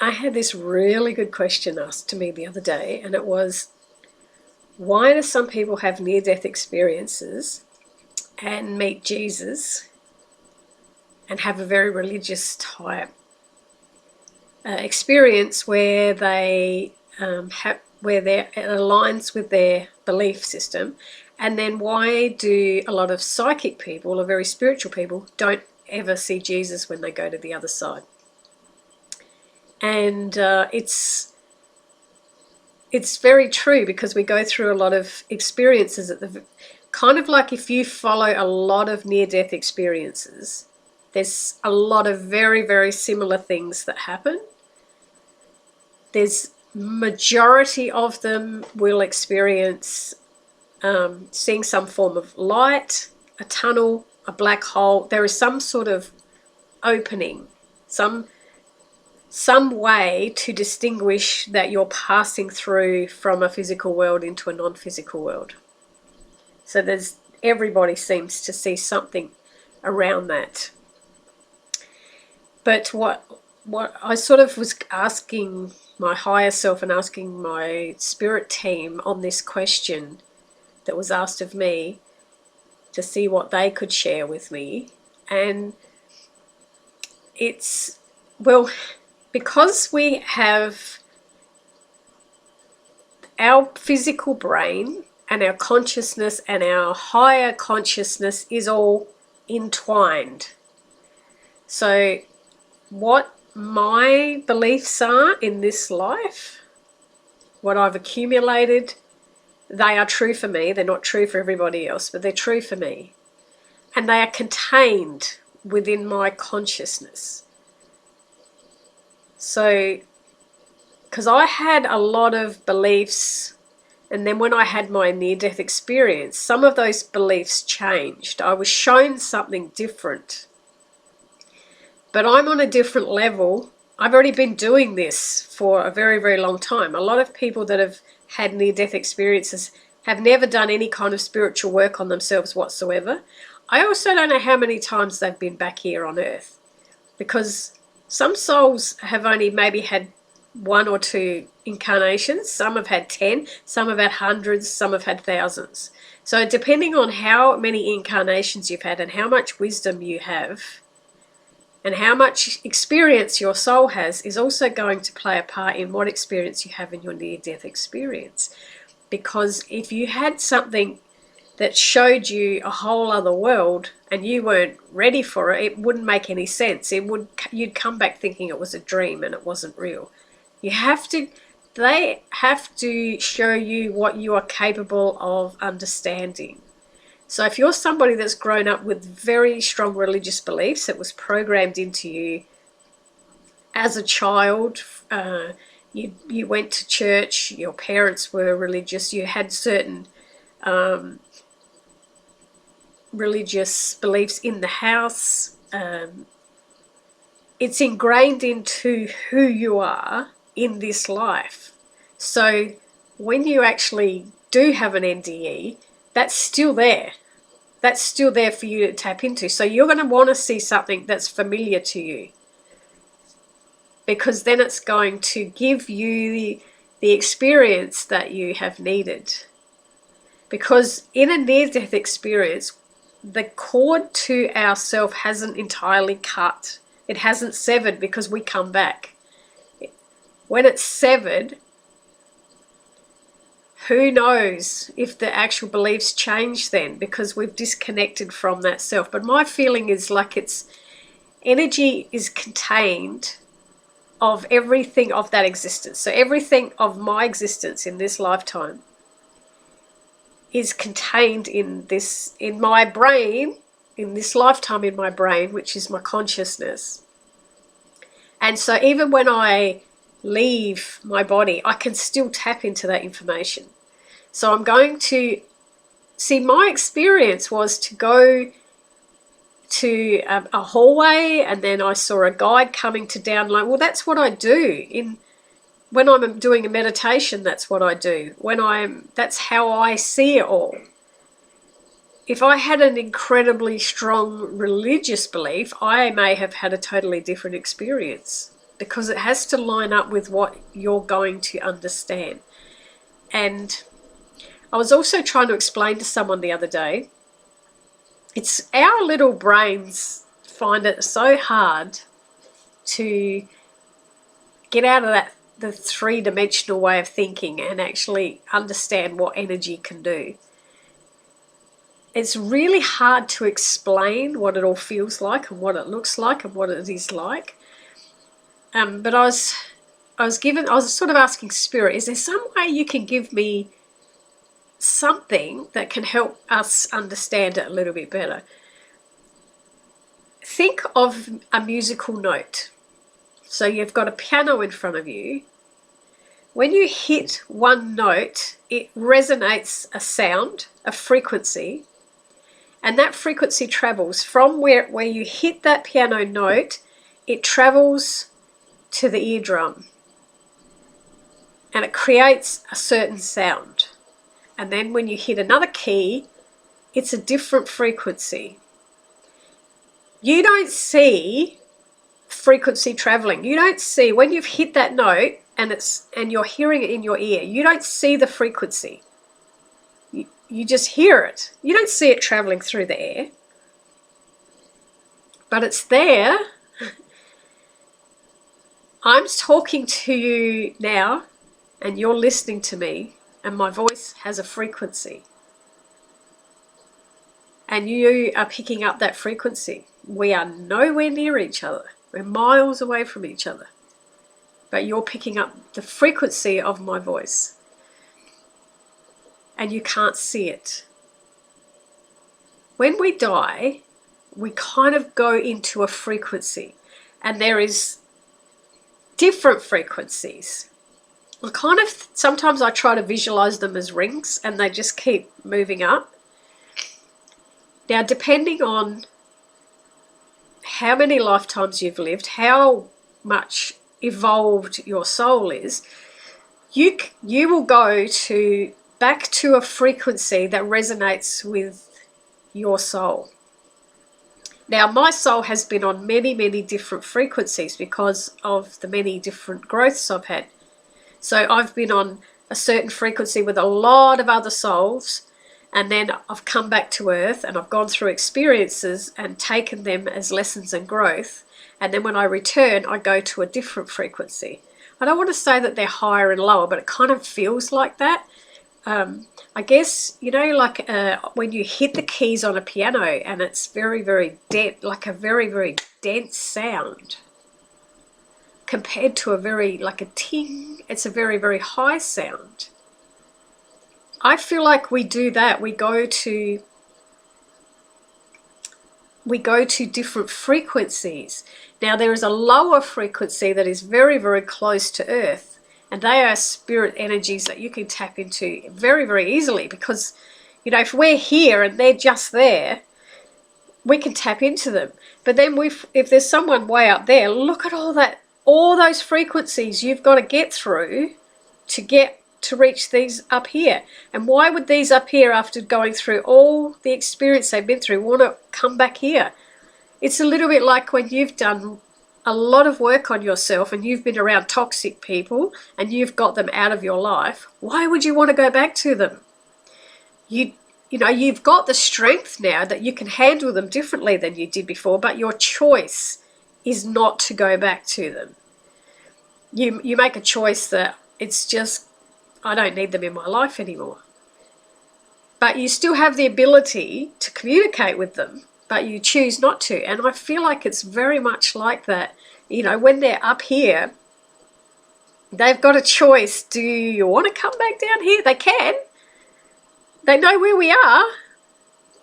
I had this really good question asked to me the other day, and it was, why do some people have near-death experiences and meet Jesus and have a very religious type experience where they it aligns with their belief system, and then why do a lot of psychic people or very spiritual people don't ever see Jesus when they go to the other side? And it's very true, because we go through a lot of experiences at the kind of like, if you follow a lot of near-death experiences, there's a lot of very, very similar things that happen. There's majority of them will experience seeing some form of light, a tunnel, a black hole. There is some sort of opening, some way to distinguish that you're passing through from a physical world into a non-physical world. So everybody seems to see something around that. But what I sort of was asking my higher self and asking my spirit team on this question that was asked of me, to see what they could share with me. And it's, well, because we have our physical brain and our consciousness and our higher consciousness is all entwined. So what my beliefs are in this life, what I've accumulated, they are true for me. They're not true for everybody else, but they're true for me. And they are contained within my consciousness. So, because I had a lot of beliefs, and then when I had my near-death experience, some of those beliefs changed. I was shown something different. But I'm on a different level. I've already been doing this for a very, very long time. A lot of people that have had near-death experiences have never done any kind of spiritual work on themselves whatsoever. I also don't know how many times they've been back here on earth, because some souls have only maybe had 1 or 2 incarnations. Some have had 10, some have had hundreds, some have had thousands. So depending on how many incarnations you've had and how much wisdom you have and how much experience your soul has, is also going to play a part in what experience you have in your near-death experience. Because if you had something that showed you a whole other world and you weren't ready for it, it wouldn't make any sense. You'd come back thinking it was a dream and it wasn't real. They have to show you what you are capable of understanding. So if you're somebody that's grown up with very strong religious beliefs, that was programmed into you as a child, you went to church, your parents were religious, you had certain religious beliefs in the house, it's ingrained into who you are in this life. So when you actually do have an NDE, that's still there. That's still there for you to tap into. So you're going to want to see something that's familiar to you, because then it's going to give you the experience that you have needed. Because in a near-death experience, the cord to ourself hasn't entirely cut. It hasn't severed, because we come back. When it's severed, who knows if the actual beliefs change then, because we've disconnected from that self. But my feeling is like energy is contained of everything of that existence. So everything of my existence in this lifetime is contained in my brain, in this lifetime in my brain, which is my consciousness. And so even when I leave my body, I can still tap into that information. So I'm going to see, my experience was to go to a hallway, and then I saw a guide coming to download. Well, that's what I do when I'm doing a meditation. That's what I do that's how I see it all. If I had an incredibly strong religious belief, I may have had a totally different experience, because it has to line up with what you're going to understand. And I was also trying to explain to someone the other day, it's our little brains find it so hard to get out of the three-dimensional way of thinking and actually understand what energy can do. It's really hard to explain what it all feels like and what it looks like and what it is like. But I was sort of asking Spirit, is there some way you can give me something that can help us understand it a little bit better? Think of a musical note. So you've got a piano in front of you. When you hit one note, it resonates a sound, a frequency, and that frequency travels from where you hit that piano note, it travels to the eardrum, and it creates a certain sound. And then when you hit another key, it's a different frequency. You don't see frequency traveling. You don't see, when you've hit that note and you're hearing it in your ear, you don't see the frequency. You just hear it. You don't see it traveling through the air. But it's there. I'm talking to you now and you're listening to me, and my voice has a frequency. And you are picking up that frequency. We are nowhere near each other. We're miles away from each other. But you're picking up the frequency of my voice. And you can't see it. When we die, we kind of go into a frequency. And there is different frequencies. Sometimes I try to visualize them as rings, and they just keep moving up. Now, depending on how many lifetimes you've lived, how much evolved your soul is, you will go back to a frequency that resonates with your soul. Now, my soul has been on many, many different frequencies because of the many different growths I've had. So I've been on a certain frequency with a lot of other souls, and then I've come back to Earth and I've gone through experiences and taken them as lessons and growth. And then when I return, I go to a different frequency. I don't want to say that they're higher and lower, but it kind of feels like that. I guess, like when you hit the keys on a piano and it's very, very like a very, very dense sound. Compared to like a ting, it's a very, very high sound. I feel like we do that. We go to different frequencies. Now, there is a lower frequency that is very, very close to Earth, and they are spirit energies that you can tap into very, very easily, because, if we're here and they're just there, we can tap into them. But then if there's someone way up there, look at all those frequencies you've got to get through to reach these up here. And why would these up here, after going through all the experience they've been through, want to come back here? It's a little bit like when you've done a lot of work on yourself and you've been around toxic people and you've got them out of your life. Why would you want to go back to them? You've got the strength now that you can handle them differently than you did before, but your choice is not to go back to them. You make a choice that it's just, I don't need them in my life anymore. But you still have the ability to communicate with them, but you choose not to. And I feel like it's very much like that. When they're up here, they've got a choice. Do you want to come back down here? They can. They know where we are.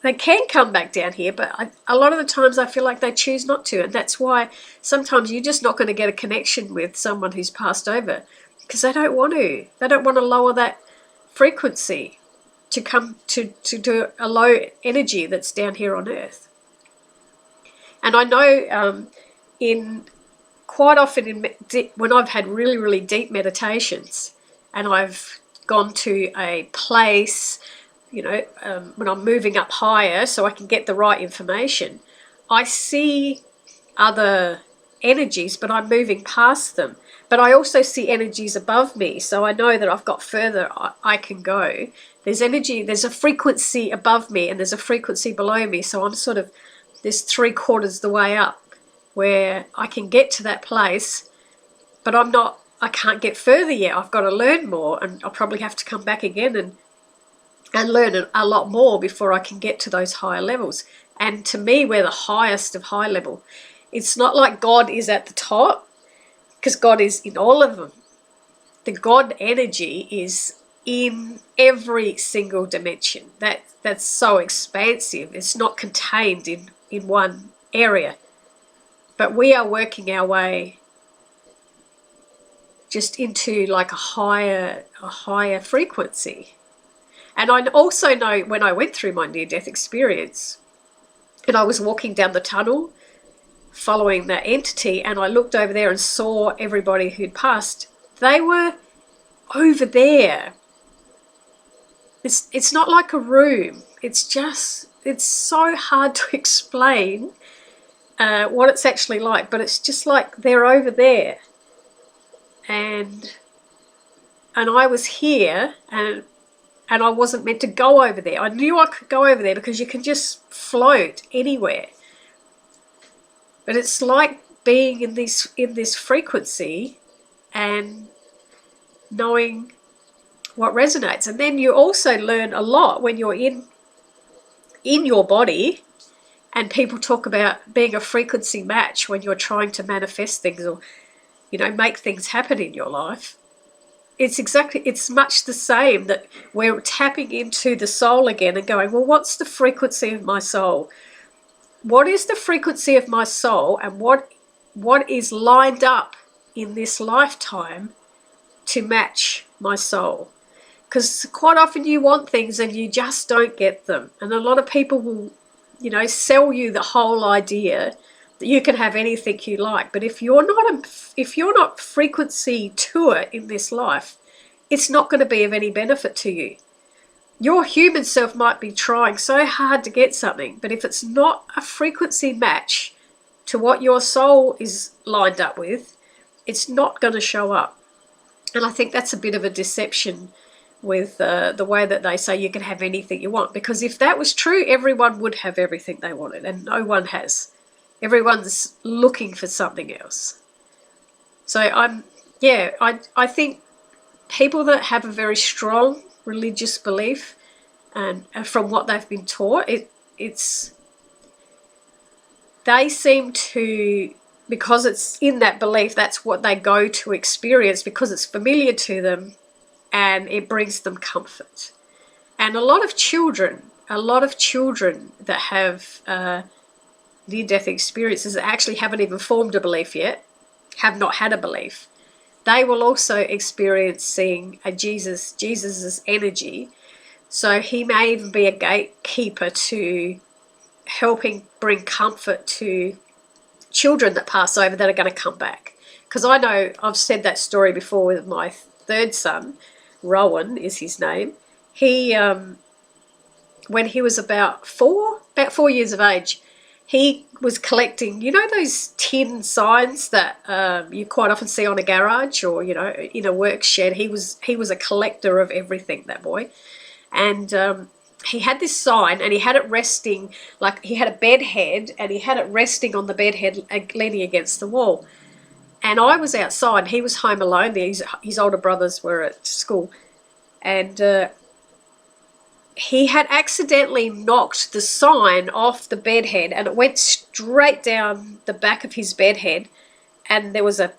They can come back down here, but a lot of the times I feel like they choose not to. And that's why sometimes you're just not going to get a connection with someone who's passed over, because they don't want to. They don't want to lower that frequency to come to a low energy that's down here on Earth. And I know quite often when I've had really, really deep meditations and I've gone to a place, when I'm moving up higher so I can get the right information, I see other energies, but I'm moving past them. But I also see energies above me, so I know that I've got further I can go. There's energy, there's a frequency above me and there's a frequency below me, so I'm sort of this 3/4 the way up where I can get to that place, but I can't get further yet. I've got to learn more, and I'll probably have to come back again and learn a lot more before I can get to those higher levels. And to me, we're the highest of high level. It's not like God is at the top, because God is in all of them. The God energy is in every single dimension. That's so expansive. It's not contained in one area. But we are working our way just into like a higher frequency. And I also know when I went through my near-death experience and I was walking down the tunnel following that entity, and I looked over there and saw everybody who'd passed, they were over there. It's not like a room. It's so hard to explain what it's actually like, but it's just like they're over there. And I was here, and I wasn't meant to go over there. I knew I could go over there because you can just float anywhere. But it's like being in this frequency and knowing what resonates. And then you also learn a lot when you're in your body, and people talk about being a frequency match when you're trying to manifest things or, make things happen in your life. It's much the same, that we're tapping into the soul again and going, well, what's the frequency of my soul? What is the frequency of my soul, and what is lined up in this lifetime to match my soul? Because quite often you want things and you just don't get them. And a lot of people will, sell you the whole idea that you can have anything you like. But if you're not frequency to it in this life, it's not going to be of any benefit to you. Your human self might be trying so hard to get something, but if it's not a frequency match to what your soul is lined up with, it's not going to show up. And I think that's a bit of a deception with the way that they say you can have anything you want. Because if that was true, everyone would have everything they wanted, and no one has. Everyone's looking for something else. So I think people that have a very strong religious belief, and from what they've been taught, they seem to, because it's in that belief, that's what they go to experience because it's familiar to them and it brings them comfort. And a lot of children that have near-death experiences that actually haven't even formed a belief yet, have not had a belief, they will also experience seeing a Jesus's energy. So he may even be a gatekeeper to helping bring comfort to children that pass over that are going to come back. Because I know I've said that story before with my third son, Rowan is his name. He, when he was about 4 years of age, he was collecting, those tin signs that you quite often see on a garage or, in a work shed. He was a collector of everything, that boy. And he had this sign, and he had it resting, like he had a bed head, and he had it resting on the bed head leaning against the wall. And I was outside, he was home alone. His older brothers were at school. And he had accidentally knocked the sign off the bed head, and it went straight down the back of his bed head. And there was a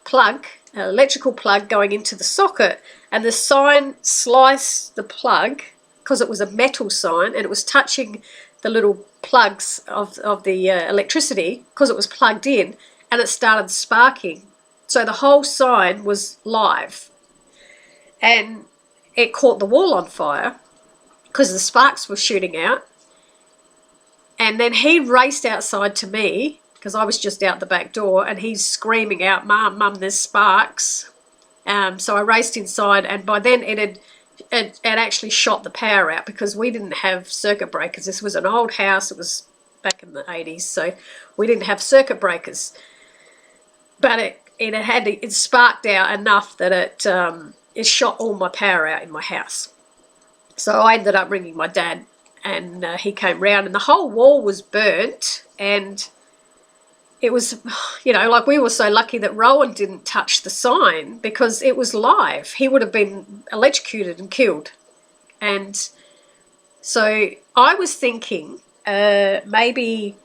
plug, an electrical plug going into the socket, and the sign sliced the plug because it was a metal sign, and it was touching the little plugs of the electricity because it was plugged in, and it started sparking. So the whole sign was live, and it caught the wall on fire because the sparks were shooting out. And then he raced outside to me because I was just out the back door, and he's screaming out, Mum, there's sparks. So I raced inside, and by then it had actually shot the power out because we didn't have circuit breakers. This was an old house. It was back in the 80s, so we didn't have circuit breakers. but it sparked out enough that it shot all my power out in my house. So I ended up ringing my dad, and he came round, and the whole wall was burnt, and it was, like, we were so lucky that Rowan didn't touch the sign because it was live. He would have been electrocuted and killed. And so I was thinking maybe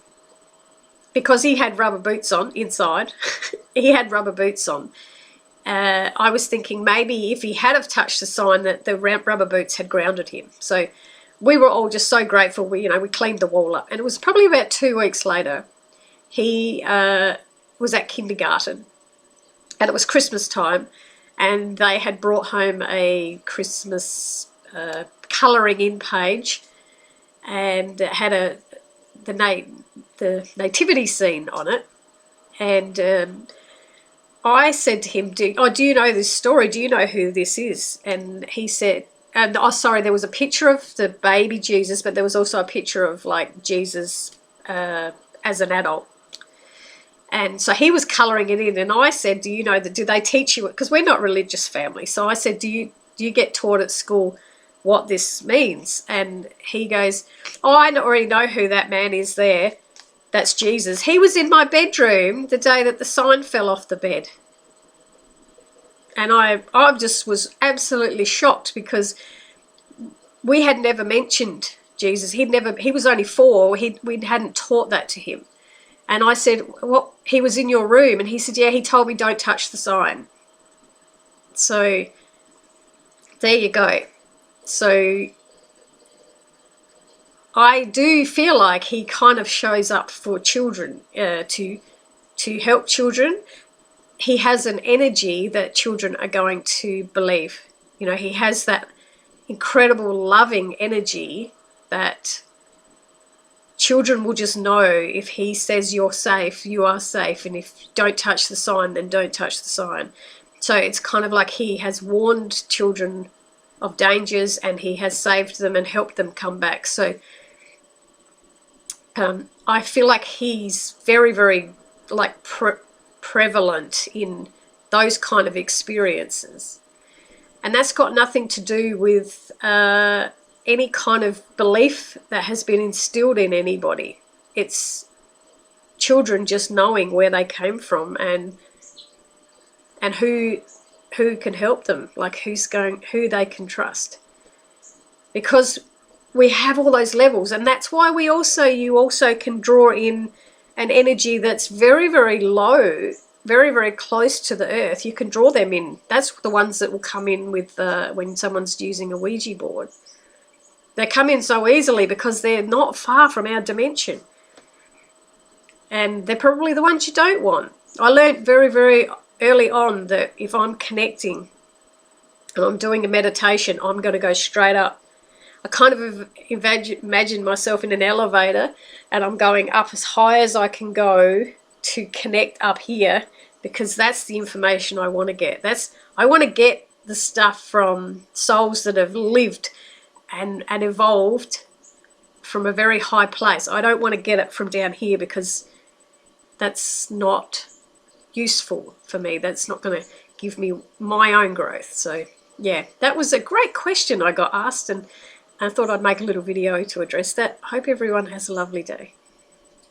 because he had rubber boots on inside, he had rubber boots on. I was thinking maybe if he had have touched the sign that the rubber boots had grounded him. So we were all just so grateful. We cleaned the wall up. And it was probably about 2 weeks later. He was at kindergarten, and it was Christmas time, and they had brought home a Christmas colouring in page, and it had the nativity scene on it. And I said to him, do you know this story? Do you know who this is? And he said, there was a picture of the baby Jesus, but there was also a picture of like Jesus as an adult. And so he was colouring it in, and I said, do they teach you it? Because we're not a religious family. So I said, do you get taught at school what this means? And he goes, oh, I already know who that man is there. That's Jesus. He was in my bedroom the day that the sign fell off the bed. And I just was absolutely shocked because we had never mentioned Jesus. He was only 4. We hadn't taught that to him. And I said, well, he was in your room. And he said, yeah, he told me don't touch the sign. So there you go. So I do feel like he kind of shows up for children to help children. He has an energy that children are going to believe. He has that incredible loving energy that children will just know if he says you're safe, you are safe. And if you don't touch the sign, then don't touch the sign. So it's kind of like he has warned children of dangers, and he has saved them and helped them come back. So I feel like he's very, very prevalent in those kind of experiences. And that's got nothing to do with any kind of belief that has been instilled in anybody. It's children just knowing where they came from and who can help them, like who they can trust. Because we have all those levels, and that's why you also can draw in an energy that's very, very low, very, very close to the earth. You can draw them in. That's the ones that will come in with when someone's using a Ouija board. They come in so easily because they're not far from our dimension. And they're probably the ones you don't want. I learned very, very early on that if I'm connecting and I'm doing a meditation, I'm going to go straight up. I kind of imagine myself in an elevator, and I'm going up as high as I can go to connect up here, because that's the information I want to get. I want to get the stuff from souls that have lived and evolved from a very high place. I don't want to get it from down here, because that's not useful for me. That's not going to give me my own growth. So yeah, that was a great question I got asked, and I thought I'd make a little video to address that. I hope everyone has a lovely day.